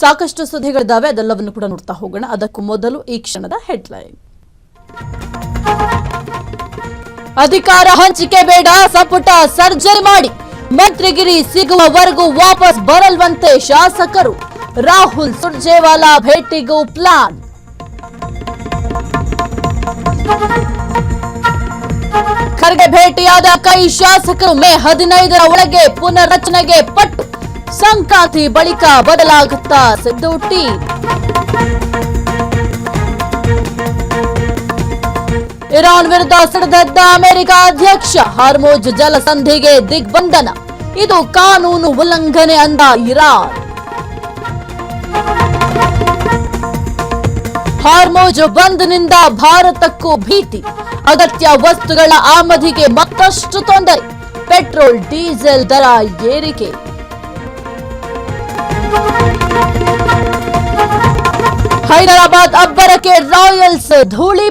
ಸಾಕಷ್ಟು ಸುದ್ದಿಗಳಿದ್ದಾವೆ, ಅದೆಲ್ಲವನ್ನು ಕೂಡ ನೋಡ್ತಾ ಹೋಗೋಣ. ಅದಕ್ಕೂ ಮೊದಲು ಈ ಕ್ಷಣದ ಹೆಡ್ಲೈನ್. ಅಧಿಕಾರ ಹಂಚಿಕೆ ಬೇಡ, ಸಂಪುಟ ಸರ್ಜರಿ ಮಾಡಿ, ಮಂತ್ರಿಗಿರಿ ಸಿಗುವವರೆಗೂ ವಾಪಸ್ ಬರಲ್ವಂತೆ ಶಾಸಕರು. ರಾಹುಲ್ ಸುರ್ಜೇವಾಲಾ ಭೇಟಿಗೂ ಪ್ಲಾನ್. ಖರ್ಗೆ ಭೇಟಿಯಾದ ಕೈ ಶಾಸಕರು ಮೇ 15ರ ಒಳಗೆ ಪುನರ್ರಚನೆಗೆ ಪಟ್ಟು. ಸಂಕ್ರಾಂತಿ ಬಳಿಕ ಬದಲಾಗುತ್ತಾ ಸಿದ್ದು ಟೀಮ್. ಇರಾನ್ ವಿರುದ್ಧ ಸಿಡಿದೆದ್ದ ಅಮೆರಿಕ ಅಧ್ಯಕ್ಷ. ಹಾರ್ಮುಜ್ ಜಲಸಂಧಿಗೆ ದಿಗ್ಬಂಧನ, ಇದು ಕಾನೂನು ಉಲ್ಲಂಘನೆ ಅಂದ ಇರಾನ್. ಹಾರ್ಮುಜ್ ಬಂದ್ನಿಂದ ಭಾರತಕ್ಕೂ ಭೀತಿ, ಅಗತ್ಯ ವಸ್ತುಗಳ ಆಮದಿಗೆ ಮತ್ತಷ್ಟು ತೊಂದರೆ. ಪೆಟ್ರೋಲ್ ಡೀಸೆಲ್ ದರ ಏರಿಕೆ. ಹೈದರಾಬಾದ್ ಅಬ್ಬರಕ್ಕೆ ರಾಯಲ್ಸ್ ಧೂಳಿ